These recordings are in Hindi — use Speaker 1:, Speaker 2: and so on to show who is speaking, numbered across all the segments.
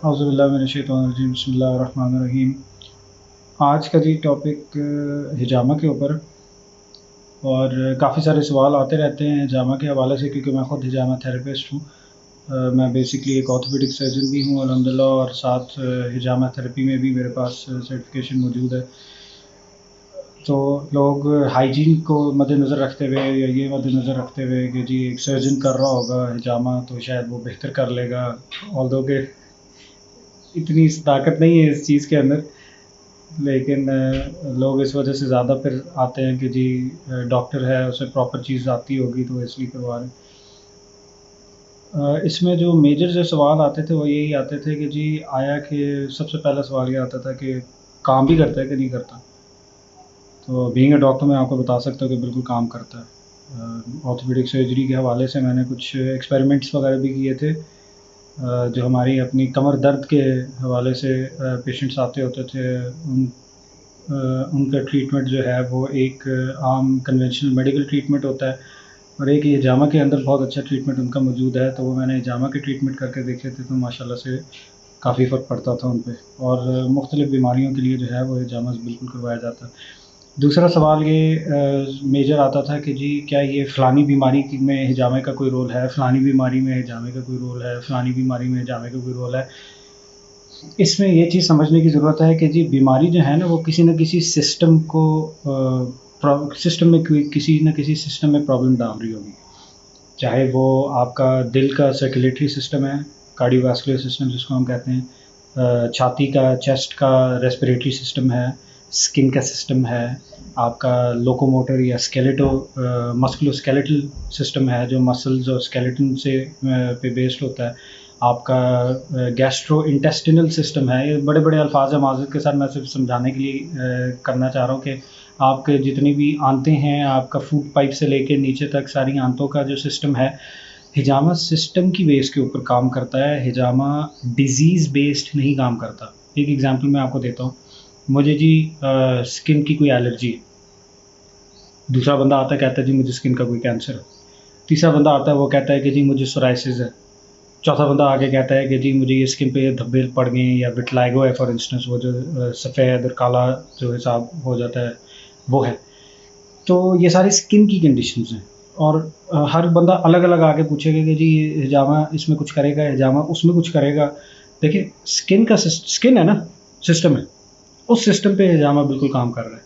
Speaker 1: औज़ुबिल्लाहि मिनश्शैतानिर्रजीम बिस्मिल्लाहिर्रहमानिर्रहीम। आज का जी टॉपिक हिजामा के ऊपर, और काफ़ी सारे सवाल आते रहते हैं हिजामा के हवाले से, क्योंकि मैं ख़ुद हिजामा थेरेपिस्ट हूँ। मैं बेसिकली एक ऑर्थोपेडिक सर्जन भी हूँ अल्हम्दुलिल्लाह, और साथ हिजामा थेरेपी में भी मेरे पास सर्टिफिकेशन मौजूद है। तो लोग हाइजीन को मद्देनज़र रखते हुए या ये मद्देनज़र रखते हुए कि जी एक सर्जन कर रहा होगा हिजामा तो शायद वो बेहतर कर लेगा, ऑल्दो के इतनी ताकत नहीं है इस चीज़ के अंदर, लेकिन लोग इस वजह से ज़्यादा फिर आते हैं कि जी डॉक्टर है उसे प्रॉपर चीज़ आती होगी तो इसलिए करवा रहे हैं। इसमें जो मेजर जो सवाल आते थे वो यही आते थे कि जी आया कि सबसे पहला सवाल ये आता था कि काम भी करता है कि नहीं करता। तो बीइंग अ डॉक्टर मैं आपको बता सकता हूँ कि बिल्कुल काम करता है। ऑर्थोपेडिक सर्जरी के हवाले से मैंने कुछ एक्सपेरिमेंट्स वगैरह भी किए थे। जो हमारी अपनी कमर दर्द के हवाले से पेशेंट्स आते होते थे, उनका ट्रीटमेंट जो है वो एक आम कन्वेंशनल मेडिकल ट्रीटमेंट होता है, और एक ये हिजामा के अंदर बहुत अच्छा ट्रीटमेंट उनका मौजूद है। तो वो मैंने हिजामा के ट्रीटमेंट करके देखे थे, तो माशाल्लाह से काफ़ी फ़र्क पड़ता था उन पे, और मुख्तलिफ़ बीमारियों के लिए जो है वो हिजामा बिल्कुल करवाया जाता है। दूसरा सवाल ये मेजर आता था कि जी क्या ये फ़लानी बीमारी में हिजामे का कोई रोल है, फ़लानी बीमारी में हिजामे का कोई रोल है, फ़लानी बीमारी में हिजामे का कोई रोल है। इसमें ये चीज़ समझने की ज़रूरत है कि जी बीमारी जो है ना वो किसी न किसी सिस्टम को सिस्टम में किसी न किसी सिस्टम में प्रॉब्लम डाल रही होगी। चाहे वो आपका दिल का सर्कुलेटरी सिस्टम है, कार्डियोवास्कुलर सिस्टम जिसको हम कहते हैं, छाती का, चेस्ट का रेस्पिरेटरी सिस्टम है, स्किन का सिस्टम है, आपका लोकोमोटर या मस्कुलोस्केलेटल सिस्टम है जो मसल्स और स्केलेटन से पे बेस्ड होता है, आपका गैस्ट्रो इंटेस्टिनल सिस्टम है। ये बड़े बड़े अल्फाज है, माज़रत के साथ मैं सिर्फ समझाने के लिए करना चाह रहा हूँ कि आपके जितनी भी आंतें हैं, आपका फूड पाइप से लेके नीचे तक सारी आंतों का जो सिस्टम है, हिजामा सिस्टम की बेस के ऊपर काम करता है। हिजामा डिज़ीज़ बेस्ड नहीं काम करता। एक एग्जांपल मैं आपको देता हूँ। मुझे जी स्किन की कोई एलर्जी है, दूसरा बंदा आता है कहता है जी मुझे स्किन का कोई कैंसर है, तीसरा बंदा आता है वो कहता है कि जी मुझे सोराइसिस है, चौथा बंदा आगे कहता है कि जी मुझे ये स्किन पे धब्बे पड़ गए हैं, या विटलाइगो है फॉर इंस्टेंस, वो जो सफ़ेद और काला जो हिसाब हो जाता है वो है। तो ये सारी स्किन की कंडीशंस हैं, और हर बंदा अलग अलग आके पूछेगा कि जी ये हिजामा इसमें कुछ करेगा, हिजामा उसमें कुछ करेगा। देखिए स्किन है ना, सिस्टम है, उस सिस्टम पे हिजामा बिल्कुल काम कर रहा है।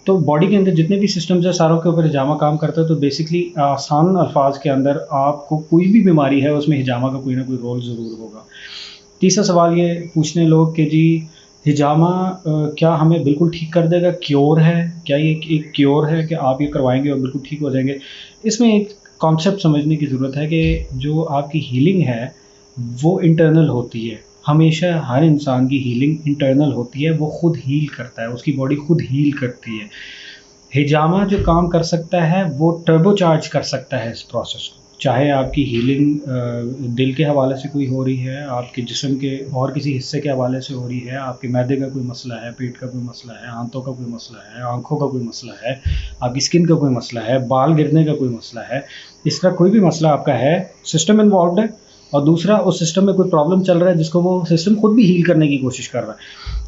Speaker 1: तो बॉडी के अंदर जितने भी सिस्टम्स हैं सारों के ऊपर हिजामा काम करता है। तो बेसिकली आसान अल्फाज के अंदर आपको कोई भी बीमारी है उसमें हिजामा का कोई ना कोई रोल ज़रूर होगा। तीसरा सवाल ये पूछने लोग कि जी हिजामा क्या हमें बिल्कुल ठीक कर देगा, क्योर है क्या, ये एक क्योर है कि आप ये करवाएंगे और बिल्कुल ठीक हो जाएंगे। इसमें एक कॉन्सेप्ट समझने की ज़रूरत है कि जो आपकी हीलिंग है वो इंटरनल होती है। हमेशा हर इंसान की हीलिंग इंटरनल होती है, वो खुद हील करता है, उसकी बॉडी खुद हील करती है। हिजामा जो काम कर सकता है वो टर्बोचार्ज कर सकता है इस प्रोसेस को। चाहे आपकी हीलिंग दिल के हवाले से कोई हो रही है, आपके जिस्म के और किसी हिस्से के हवाले से हो रही है, आपके मैदे का कोई मसला है, पेट का कोई मसला है, आंतों का कोई मसला है, आँखों का कोई मसला है, आपकी स्किन का कोई मसला है, बाल गिरने का कोई मसला है, इसका कोई भी मसला आपका है, सिस्टम इन्वॉल्व है, और दूसरा उस सिस्टम में कोई प्रॉब्लम चल रहा है जिसको वो सिस्टम खुद भी हील करने की कोशिश कर रहा है।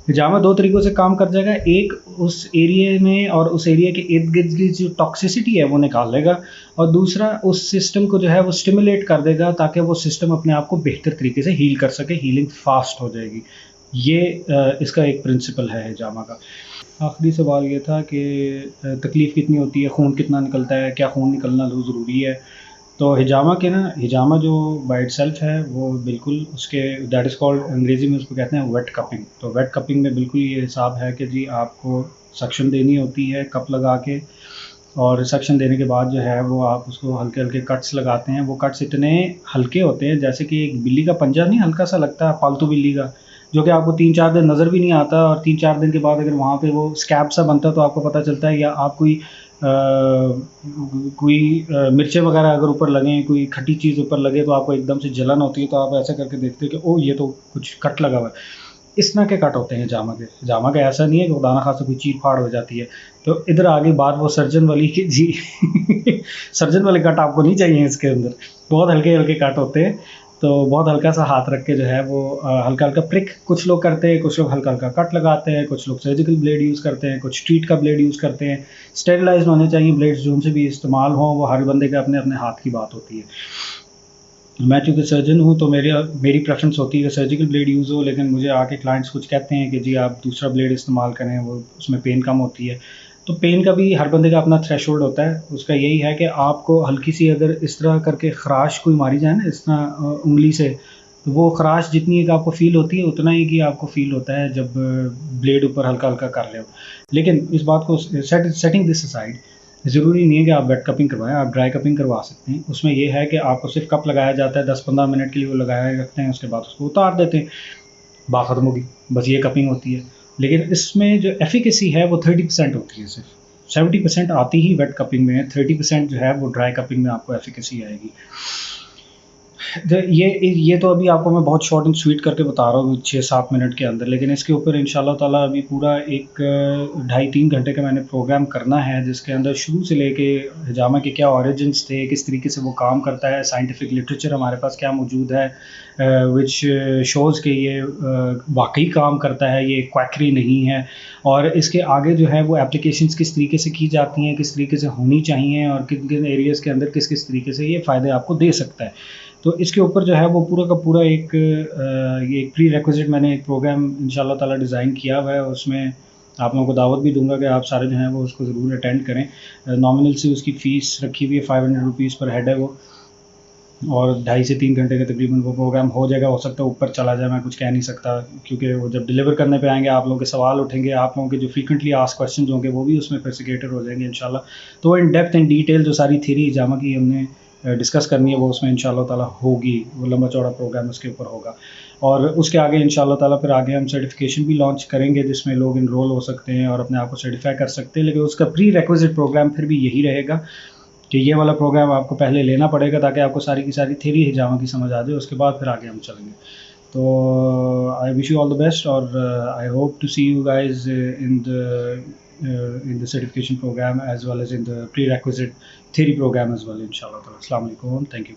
Speaker 1: हिजामा दो तरीक़ों से काम कर जाएगा, एक उस एरिया में और उस एरिया के इर्द गिर्द की जो टॉक्सिसिटी है वो निकाल देगा, और दूसरा उस सिस्टम को जो है वो स्टिमुलेट कर देगा ताकि वो सिस्टम अपने आप को बेहतर तरीके से हील कर सके, हीलिंग फास्ट हो जाएगी। ये इसका एक प्रिंसिपल है हिजामा का। आखिरी सवाल ये था कि तकलीफ़ कितनी होती है, खून कितना निकलता है, क्या खून निकलना ज़रूरी है। तो हिजामा जो बाय इटसेल्फ है वो बिल्कुल उसके दैट इज़ कॉल्ड, अंग्रेज़ी में उसको कहते हैं वेट कपिंग। तो वेट कपिंग में बिल्कुल ये हिसाब है कि जी आपको सक्शन देनी होती है कप लगा के, और सक्शन देने के बाद जो है वो आप उसको हल्के हल्के कट्स लगाते हैं। वो कट्स इतने हल्के होते हैं जैसे कि एक बिल्ली का पंजा नहीं हल्का सा लगता है पालतू बिल्ली का, जो कि आपको 3-4 दिन नज़र भी नहीं आता, और 3-4 दिन के बाद अगर वहाँ पे वो स्कैब सा बनता है तो आपको पता चलता है, या आप कोई मिर्चें वगैरह अगर ऊपर लगें, कोई खट्टी चीज़ ऊपर लगे तो आपको एकदम से जलन होती है, तो आप ऐसा करके देखते हो कि ओह ये तो कुछ कट लगा हुआ है। इस तरह के कट होते हैं हिजामा के ऐसा नहीं है कि खुदा ना खास्ता कोई चीर फाड़ हो जाती है। तो इधर आगे बात वो सर्जन वाली कि जी सर्जन वाले कट आपको नहीं चाहिए इसके अंदर, बहुत हल्के हल्के कट होते हैं। तो बहुत हल्का सा हाथ रख के जो है वो हल्का हल्का प्रिक कुछ लोग करते हैं, कुछ लोग हल्का हल्का कट लगाते हैं, कुछ लोग सर्जिकल ब्लेड यूज़ करते हैं, कुछ स्ट्रीट का ब्लेड यूज़ करते हैं। स्टेरिलाइज होने चाहिए ब्लेड्स, जो उनसे भी इस्तेमाल हों, वो हर बंदे के अपने अपने हाथ की बात होती है। मैं चूँकि सर्जन हूँ तो मेरी प्रेफरेंस होती है कि सर्जिकल ब्लेड यूज़ हो, लेकिन मुझे आके क्लाइंट्स कुछ कहते हैं कि जी आप दूसरा ब्लेड इस्तेमाल करें, वो उसमें पेन कम होती है। तो पेन का भी हर बंदे का अपना थ्रेशोल्ड होता है। उसका यही है कि आपको हल्की सी अगर इस तरह करके ख़राश कोई मारी जाए ना, इस तरह उंगली से, तो वो ख़राश जितनी एक आपको फ़ील होती है उतना ही कि आपको फ़ील होता है जब ब्लेड ऊपर हल्का हल्का कर रहे हो। लेकिन इस बात को सेटिंग दिस असाइड, ज़रूरी नहीं है कि आप वेट कपिंग करवाएं, आप ड्राई कपिंग करवा सकते हैं। उसमें यह है कि आपको सिर्फ कप लगाया जाता है, 10-15 मिनट के लिए वो लगाए रखते हैं, उसके बाद उसको उतार देते हैं, बात ख़त्म होगी। बस ये कपिंग होती है। लेकिन इसमें जो एफिकेसी है वो 30% होती है सिर्फ। 70% आती ही वेट कपिंग में है, 30% जो है वो ड्राई कपिंग में आपको एफिकेसी आएगी। ये तो अभी आपको मैं बहुत शॉर्ट एंड स्वीट करके बता रहा हूँ 6-7 मिनट के अंदर, लेकिन इसके ऊपर इंशाल्लाह ताला अभी पूरा एक 2.5-3 घंटे का मैंने प्रोग्राम करना है, जिसके अंदर शुरू से लेके हिजामा के क्या ओरिजिन्स थे, किस तरीके से वो काम करता है, साइंटिफिक लिटरेचर हमारे पास क्या मौजूद है विच शोज़ के ये वाकई काम करता है, ये क्वैकरी नहीं है, और इसके आगे जो है वो एप्लीकेशंस किस तरीके से की जाती हैं, किस तरीके से होनी चाहिए, और किन किन एरियाज़ के अंदर किस किस तरीके से ये फ़ायदे आपको दे सकता है। तो इसके ऊपर जो है वो पूरा का पूरा ये एक प्री रिक्विजिट मैंने एक प्रोग्राम इंशाल्लाह ताला डिज़ाइन किया हुआ है। उसमें आप लोगों को दावत भी दूंगा कि आप सारे जो हैं वो उसको ज़रूर अटेंड करें। नॉमिनल सी उसकी फ़ीस रखी हुई है, 500 रुपीज़ पर हेड है वो, और 2.5 से 3 घंटे का तकरीबन वो प्रोग्राम हो जाएगा। हो सकता है ऊपर चला जाए, मैं कुछ कह नहीं सकता, क्योंकि वो जब डिलीवर करने पे आएंगे आप लोगों के सवाल उठेंगे, आप लोगों के जो फ्रीक्वेंटली आस्क्ड क्वेश्चन होंगे वो भी उसमें फिर से कैटर हो जाएंगे इंशाल्लाह। तो इन डेप्थ एंड डिटेल जो सारी थ्योरी हिजामा की हमने डिस्कस करनी है वो उसमें इंशाल्लाह ताला होगी। वो लंबा चौड़ा प्रोग्राम उसके ऊपर होगा, और उसके आगे इंशाल्लाह ताला फिर आगे हम सर्टिफिकेशन भी लॉन्च करेंगे जिसमें लोग इनरोल हो सकते हैं और अपने आप को सर्टिफाई कर सकते हैं। लेकिन उसका प्री रिक्विजिट प्रोग्राम फिर भी यही रहेगा कि ये वाला प्रोग्राम आपको पहले लेना पड़ेगा ताकि आपको सारी की सारी थ्योरी हिजामा की समझ आ जाए, उसके बाद फिर आगे हम चलेंगे। तो I wish you all the best, और I hope to see you guys in the certification program as well as in the prerequisite theory program as well, inshallah. Assalamu alaikum. Thank you.